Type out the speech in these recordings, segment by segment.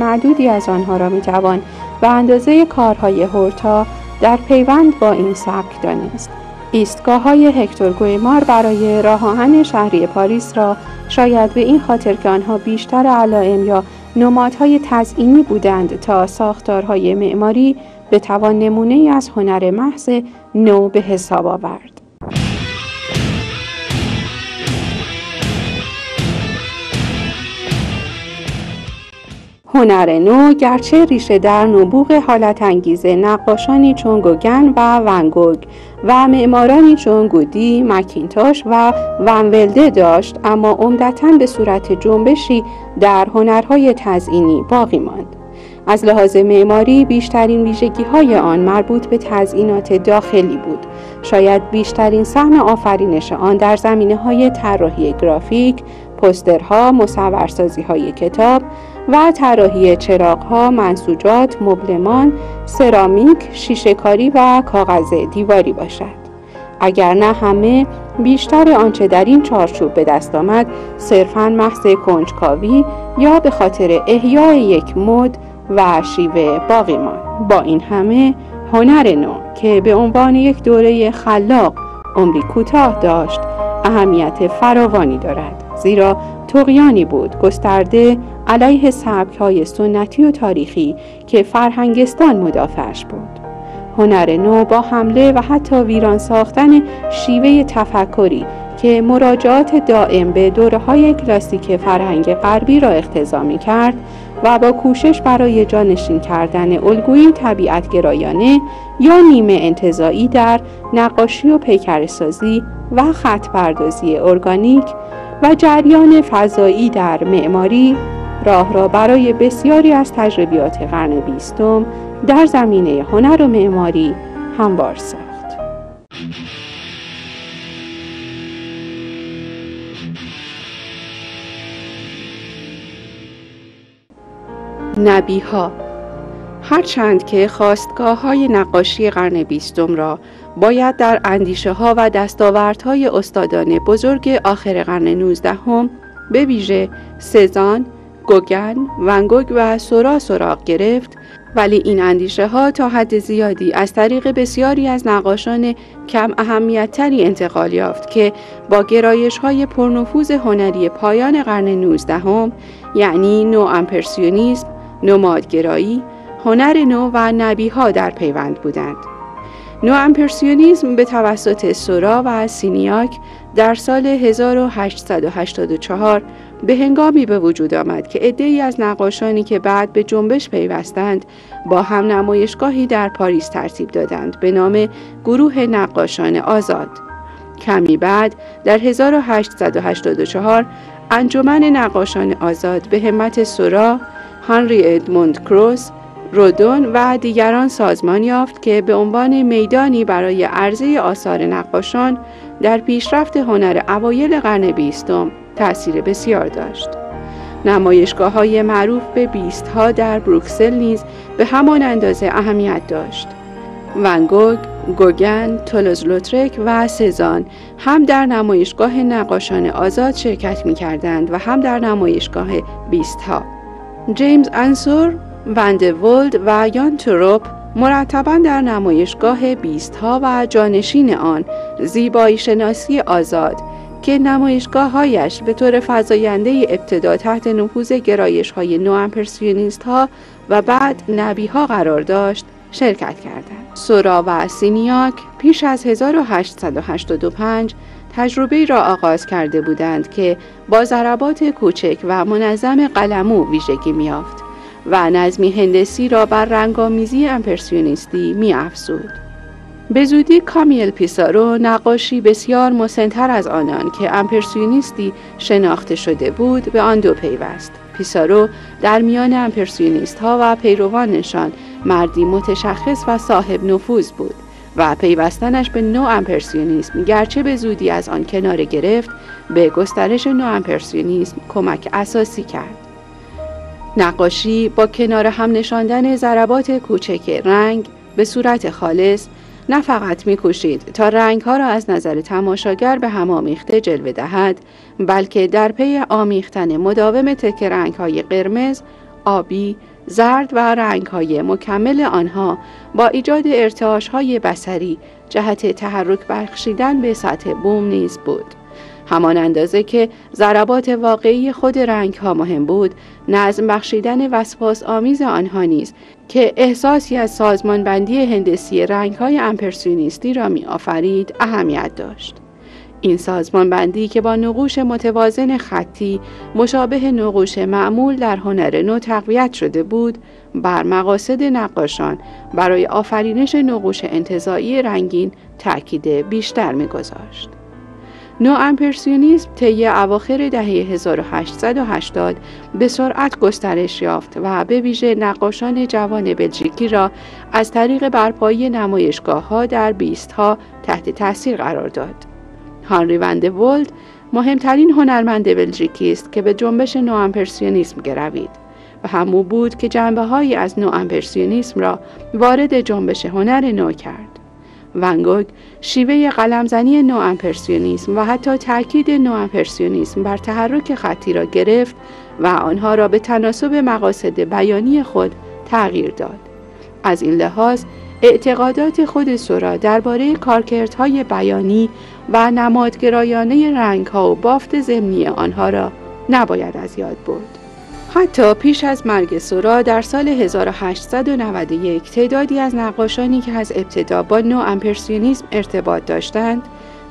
معدودی از آنها را میتوان به اندازه کارهای هورتا در پیوند با این سبک دانست. ایستگاه‌های هکتور گویمار برای راه آهن شهری پاریس را شاید به این خاطر که آنها بیشتر علائم یا نمادهای تزئینی بودند تا ساختارهای معماری بتوان نمونه‌ای از هنر محض نو به حساب آورد. هنر نو گرچه ریشه در نبوغ حالت انگیز نقاشانی چون گوگن و ونگوگ و معمارانی چون گودی، مکینتاش و ونولده داشت، اما عمدتاً به صورت جنبشی در هنرهای تزئینی باقی ماند. از لحاظ معماری بیشترین ویژگی‌های آن مربوط به تزئینات داخلی بود. شاید بیشترین سهم آفرینش آن در زمینه‌های طراحی گرافیک، پوسترها، مصورسازی‌های کتاب و طراحی چراغ‌ها، منسوجات، مبلمان، سرامیک، شیشه‌کاری و کاغذ دیواری باشد. اگر نه همه، بیشتر آنچه در این چارچوب به دست آمد صرفاً محض کنجکاوی یا به خاطر احیای یک مد و شیوه باقی ماند. با این همه، هنر نو که به عنوان یک دوره خلاق عمری کوتاه داشت، اهمیت فراوانی دارد، زیرا طغیانی بود گسترده علیه سبک‌های سنتی و تاریخی که فرهنگستان مدافعش بود. هنر نو با حمله و حتی ویران ساختن شیوه تفکری که مراجعات دائم به دوره‌های کلاسیک فرهنگ غربی را اقتضا می‌کرد و با کوشش برای جانشین کردن الگویی طبیعت‌گرایانه یا نیمه انتزاعی در نقاشی و پیکره‌سازی و خط‌پردازی ارگانیک و جریان فضایی در معماری راه را برای بسیاری از تجربیات قرن 20 در زمینه هنر و معماری هموار ساخت. نبیها. هرچند که خاستگاه‌های نقاشی قرن 20 را باید در اندیشه‌ها و دستاوردهای استادان بزرگ آخر قرن 19 به ویژه سزان، گوگن، ونگوگ و سورا سراغ گرفت، ولی این اندیشه‌ها تا حد زیادی از طریق بسیاری از نقاشان کم اهمیت‌تری انتقال یافت که با گرایش‌های پرنفوذ هنری پایان قرن 19 یعنی نو امپرسیونیسم، نمادگرایی، هنر نو و نبیها در پیوند بودند. نو امپرسیونیسم به توسط سورا و سینیاک در سال 1884 به هنگامی به وجود آمد که عده‌ای از نقاشانی که بعد به جنبش پیوستند با هم نمایشگاهی در پاریس ترتیب دادند به نام گروه نقاشان آزاد. کمی بعد در 1884 انجمن نقاشان آزاد به همت سورا، هنری ادموند کروس، رودون و دیگران سازمان یافت که به عنوان میدانی برای عرضه آثار نقاشان در پیشرفت هنر اوایل قرن 20 تأثیر بسیار داشت. نمایشگاه‌های معروف به بیست‌ها در بروکسل نیز به همان اندازه اهمیت داشت. ونگوگ، گوگن، تولوز لوترک و سزان هم در نمایشگاه نقاشان آزاد شرکت می‌کردند و هم در نمایشگاه بیست‌ها. جیمز انسور، وندولد و یان توروپ مرتباً در نمایشگاه بیست‌ها و جانشین آن زیبایی شناسی آزاد که نمایشگاه‌هایش به طور فزاینده ابتدا تحت نفوذ گرایش‌های نو امپرسیونیست‌ها و بعد نبیها قرار داشت شرکت کردند. سورا و سینیاک پیش از 1885 تجربه‌ای را آغاز کرده بودند که با ضربات کوچک و منظم قلمو ویژگی می‌یافت و نظمی هندسی را بر رنگامیزی امپرسیونیستی می‌افزود. به زودی کامیل پیسارو، نقاشی بسیار مسن‌تر از آنان که امپرسیونیستی شناخته شده بود، به آن دو پیوست. پیسارو در میان امپرسیونیست‌ها و پیروانشان مردی متشخص و صاحب نفوذ بود و پیوستنش به نو امپرسیونیسم گرچه به زودی از آن کناره گرفت، به گسترش نو امپرسیونیسم کمک اساسی کرد. نقاشی با کنار هم نشاندن ضربات کوچک رنگ به صورت خالص نه فقط می‌کوشید تا رنگ‌ها را از نظر تماشاگر به هم آمیخته جلوه دهد، بلکه در پی آمیختن مداوم تکه رنگ‌های قرمز، آبی، زرد و رنگ‌های مکمل آنها با ایجاد ارتعاش‌های بصری جهت تحرک بخشیدن به سطح بوم نیز بود. همان اندازه که ضربات واقعی خود رنگ‌ها مهم بود، نظم بخشیدن وسواس آمیز آنها نیز که احساسی از سازمانبندی هندسی رنگ‌های امپرسیونیستی را می‌آفرید اهمیت داشت. این سازمانبندی که با نقوش متوازن خطی مشابه نقوش معمول در هنر نو تقویت شده بود، بر مقاصد نقاشان برای آفرینش نقوش انتزاعی رنگین تأکید بیشتر می‌گذاشت. نو امپرسیونیسم طی اواخر دهه 1880 به سرعت گسترش یافت و به ویژه نقاشان جوان بلژیکی را از طریق برپایی نمایشگاه‌ها در بیست‌ها تحت تأثیر قرار داد. هانری وان د ولد مهمترین هنرمند بلژیکی است که به جنبش نو امپرسیونیسم گروید و همو بود که جنبه‌هایی از نو امپرسیونیسم را وارد جنبش هنر نو کرد. ون گوگ شیوه قلمزنی نو امپرسیونیسم و حتی تاکید نو امپرسیونیسم بر تحرک خطی را گرفت و آنها را به تناسب مقاصد بیانی خود تغییر داد. از این لحاظ اعتقادات خود سورا درباره کارکردهای بیانی و نمادگرایانه رنگ‌ها و بافت ضمنی آنها را نباید از یاد برد. حتی پیش از مرگ سورا در سال 1891 تعدادی از نقاشانی که از ابتدا با نو امپرسیونیسم ارتباط داشتند،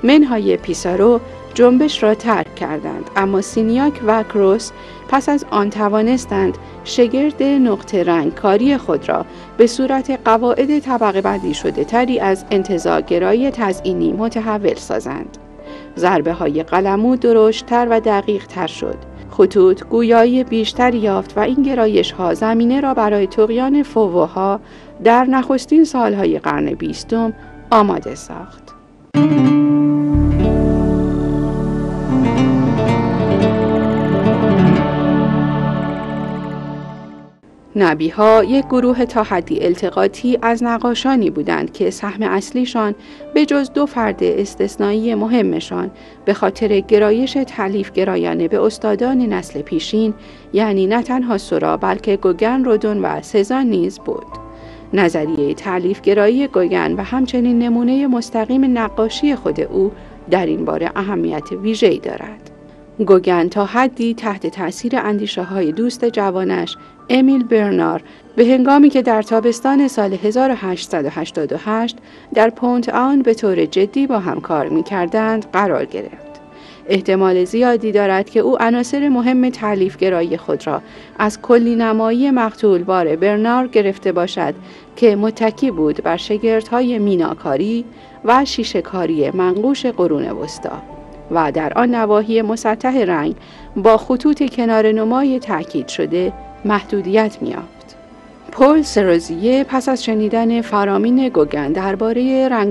منهای پیسارو، جنبش را ترک کردند، اما سینیاک و کروس پس از آن توانستند شگرد نقطه رنگ کاری خود را به صورت قواعد طبقه بندی شده تری از انتزاع‌گرایی تزئینی متحول سازند. ضربه های قلمو درشت‌تر و دقیق تر شد. خطوط گویایی بیشتری یافت و این گرایش ها زمینه را برای طغیان فووها در نخستین سالهای قرن 20 آماده ساخت. نبی‌ها یک گروه تا حدی التقاطی از نقاشانی بودند که سهم اصلیشان به جز 2 فرد استثنایی مهمشان به خاطر گرایش تألیف گرایانه به استادان نسل پیشین، یعنی نه تنها سورا بلکه گوگن، رودون و سزان نیز بود. نظریه تألیف گرایی گوگن و همچنین نمونه مستقیم نقاشی خود او در این باره اهمیت ویژه‌ای دارد. گوگن تا حدی تحت تأثیر اندیشه‌های دوست جوانش امیل برنار به هنگامی که در تابستان سال 1888 در پونت آن به طور جدی با هم کار می‌کردند قرار گرفت. احتمال زیادی دارد که او عناصر مهم تألیف‌گرایی خود را از کلی نمایی مقتولبار برنار گرفته باشد که متکی بود بر شگردهای میناکاری و شیشه‌کاری منقوش قرون وسطی و در آن نواحی مسطح رنگ با خطوط کناره‌نمای تأکید شده محدودیت می‌یافت. پل سروزیه پس از شنیدن فرامین گوگن درباره رنگ‌ها